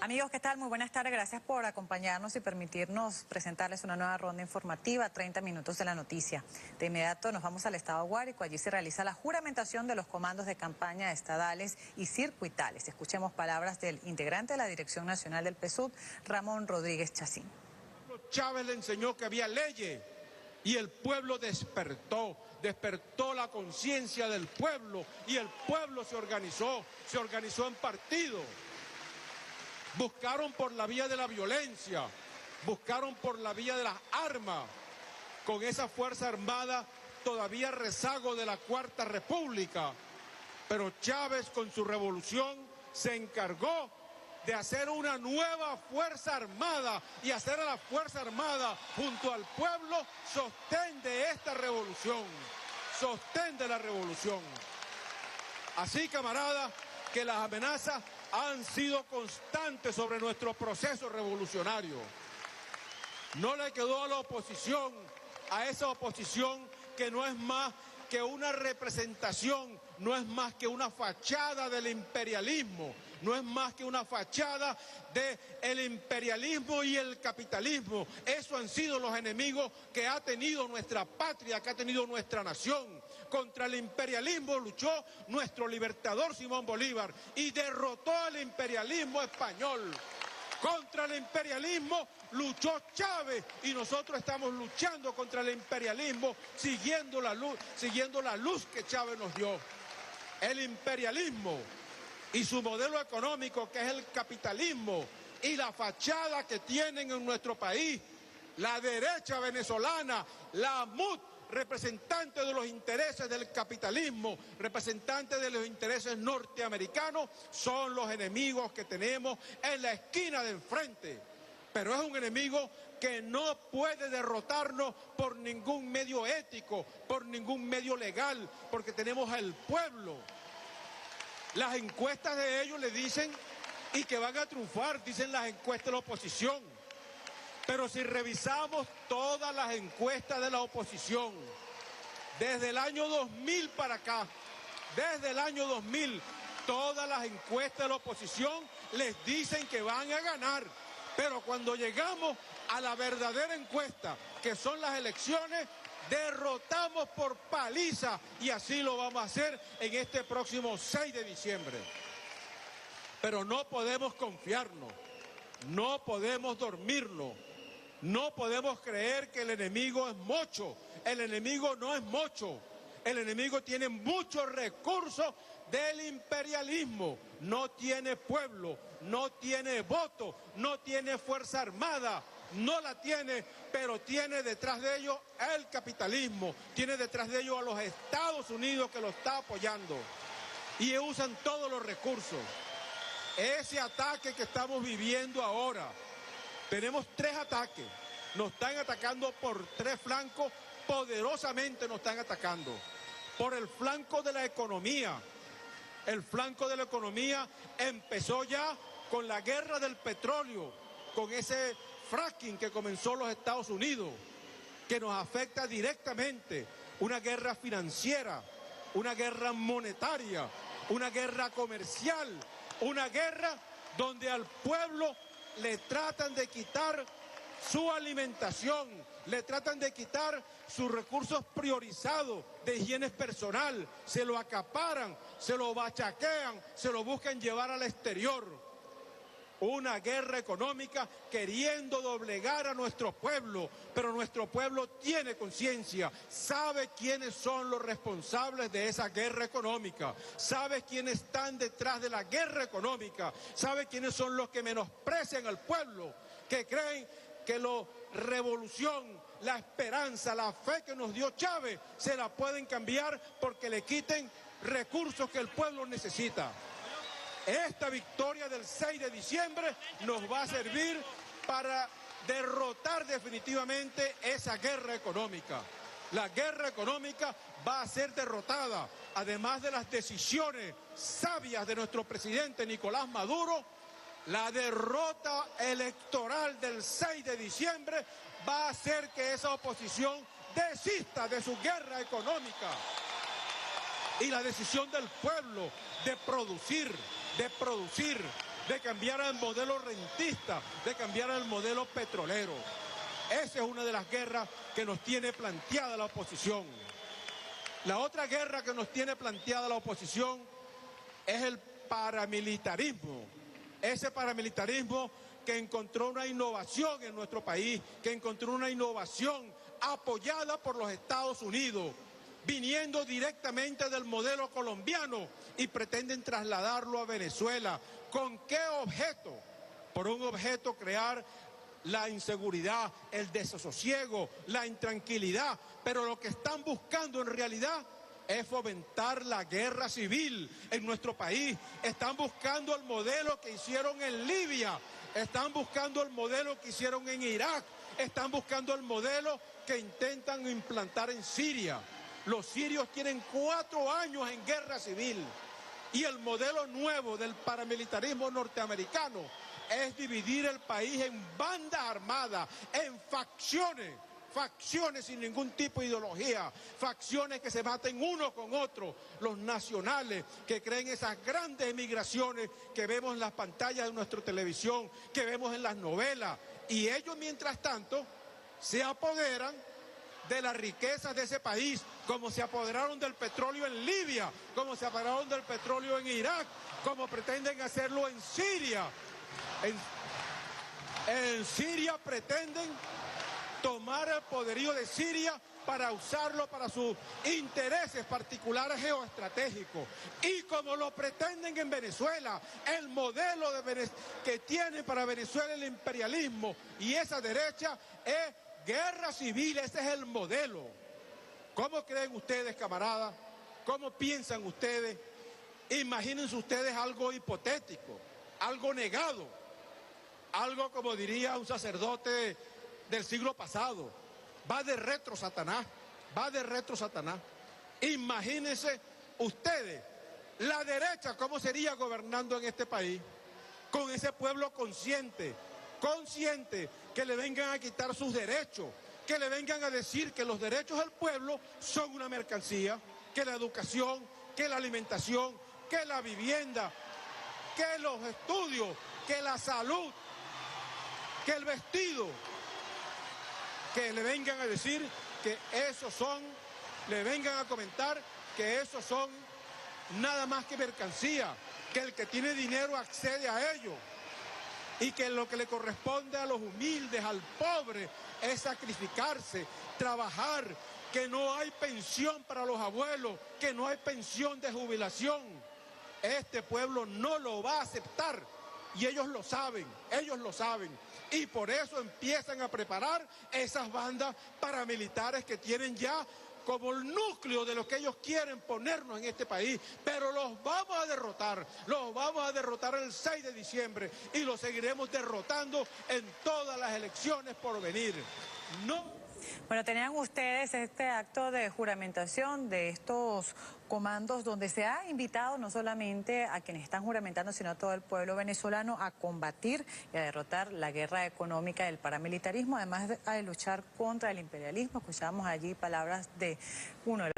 Amigos, ¿qué tal? Muy buenas tardes. Gracias por acompañarnos y permitirnos presentarles una nueva ronda informativa, 30 minutos de la noticia. De inmediato nos vamos al estado Guárico. Allí se realiza la juramentación de los comandos de campaña estadales y circuitales. Escuchemos palabras del integrante de la Dirección Nacional del PSUV, Ramón Rodríguez Chacín. Chávez le enseñó que había leyes y el pueblo despertó la conciencia del pueblo y el pueblo se organizó en partido. Buscaron por la vía de la violencia, buscaron por la vía de las armas, con esa Fuerza Armada todavía rezago de la Cuarta República. Pero Chávez con su revolución se encargó de hacer una nueva Fuerza Armada y hacer a la Fuerza Armada junto al pueblo sostén de esta revolución, sostén de la revolución. Así, camaradas, que las amenazas han sido constantes sobre nuestro proceso revolucionario. No le quedó a la oposición, a esa oposición que no es más que una representación, no es más que una fachada del imperialismo, no es más que una fachada del imperialismo y el capitalismo. Eso han sido los enemigos que ha tenido nuestra patria, que ha tenido nuestra nación. Contra el imperialismo luchó nuestro libertador Simón Bolívar y derrotó al imperialismo español. Contra el imperialismo luchó Chávez y nosotros estamos luchando contra el imperialismo siguiendo la luz que Chávez nos dio. El imperialismo y su modelo económico, que es el capitalismo, y la fachada que tienen en nuestro país, la derecha venezolana, la MUD, representante de los intereses del capitalismo, representante de los intereses norteamericanos, son los enemigos que tenemos en la esquina de enfrente. Pero es un enemigo que no puede derrotarnos por ningún medio ético, por ningún medio legal, porque tenemos al pueblo. Las encuestas de ellos le dicen y que van a triunfar, dicen las encuestas de la oposición. Pero si revisamos todas las encuestas de la oposición, desde el año 2000 para acá, desde el año 2000, todas las encuestas de la oposición les dicen que van a ganar. Pero cuando llegamos a la verdadera encuesta, que son las elecciones, derrotamos por paliza y así lo vamos a hacer en este próximo 6 de diciembre. Pero no podemos confiarnos, no podemos dormirnos. No podemos creer que el enemigo es mocho. El enemigo no es mocho. El enemigo tiene muchos recursos del imperialismo. No tiene pueblo, no tiene voto, no tiene fuerza armada. No la tiene, pero tiene detrás de ellos el capitalismo. Tiene detrás de ellos a los Estados Unidos que lo está apoyando. Y usan todos los recursos. Ese ataque que estamos viviendo ahora, tenemos 3 ataques, nos están atacando por 3 flancos, poderosamente nos están atacando. Por el flanco de la economía, el flanco de la economía empezó ya con la guerra del petróleo, con ese fracking que comenzó los Estados Unidos, que nos afecta directamente, una guerra financiera, una guerra monetaria, una guerra comercial, una guerra donde al pueblo le tratan de quitar su alimentación, le tratan de quitar sus recursos priorizados de higiene personal, se lo acaparan, se lo bachaquean, se lo buscan llevar al exterior. Una guerra económica queriendo doblegar a nuestro pueblo, pero nuestro pueblo tiene conciencia, sabe quiénes son los responsables de esa guerra económica, sabe quiénes están detrás de la guerra económica, sabe quiénes son los que menosprecian al pueblo, que creen que la revolución, la esperanza, la fe que nos dio Chávez, se la pueden cambiar porque le quiten recursos que el pueblo necesita. Esta victoria del 6 de diciembre nos va a servir para derrotar definitivamente esa guerra económica. La guerra económica va a ser derrotada, además de las decisiones sabias de nuestro presidente Nicolás Maduro. La derrota electoral del 6 de diciembre va a hacer que esa oposición desista de su guerra económica. Y la decisión del pueblo de producir, de cambiar al modelo rentista, de cambiar al modelo petrolero. Esa es una de las guerras que nos tiene planteada la oposición. La otra guerra que nos tiene planteada la oposición es el paramilitarismo. Ese paramilitarismo que encontró una innovación en nuestro país, que encontró una innovación apoyada por los Estados Unidos, viniendo directamente del modelo colombiano y pretenden trasladarlo a Venezuela. ¿Con qué objeto? Por un objeto crear la inseguridad, el desasosiego, la intranquilidad, pero lo que están buscando en realidad es fomentar la guerra civil en nuestro país. Están buscando el modelo que hicieron en Libia, están buscando el modelo que hicieron en Irak, están buscando el modelo que intentan implantar en Siria. Los sirios tienen 4 años en guerra civil y el modelo nuevo del paramilitarismo norteamericano es dividir el país en bandas armadas, en facciones sin ningún tipo de ideología, facciones que se maten uno con otro, los nacionales que creen esas grandes emigraciones que vemos en las pantallas de nuestra televisión, que vemos en las novelas, y ellos mientras tanto se apoderan de las riquezas de ese país, como se apoderaron del petróleo en Libia, como se apoderaron del petróleo en Irak, como pretenden hacerlo en Siria. En Siria pretenden tomar el poderío de Siria para usarlo para sus intereses particulares geoestratégicos. Y como lo pretenden en Venezuela, el modelo que tiene para Venezuela el imperialismo y esa derecha es guerra civil, ese es el modelo. ¿Cómo creen ustedes, camaradas? ¿Cómo piensan ustedes? Imagínense ustedes algo hipotético, algo negado, algo como diría un sacerdote del siglo pasado. Va de retro Satanás, va de retro Satanás. Imagínense ustedes, la derecha, ¿cómo sería gobernando en este país? Con ese pueblo consciente que le vengan a quitar sus derechos, que le vengan a decir que los derechos del pueblo son una mercancía, que la educación, que la alimentación, que la vivienda, que los estudios, que la salud, que el vestido, que le vengan a decir que esos son, le vengan a comentar que esos son nada más que mercancía, que el que tiene dinero accede a ello y que lo que le corresponde a los humildes, al pobre, es sacrificarse, trabajar, que no hay pensión para los abuelos, que no hay pensión de jubilación. Este pueblo no lo va a aceptar y ellos lo saben, y por eso empiezan a preparar esas bandas paramilitares que tienen ya como el núcleo de lo que ellos quieren ponernos en este país, pero los vamos a derrotar el 6 de diciembre y los seguiremos derrotando en todas las elecciones por venir. Bueno, tenían ustedes este acto de juramentación de estos comandos donde se ha invitado no solamente a quienes están juramentando, sino a todo el pueblo venezolano a combatir y a derrotar la guerra económica del paramilitarismo, además de luchar contra el imperialismo. Escuchábamos allí palabras de uno de los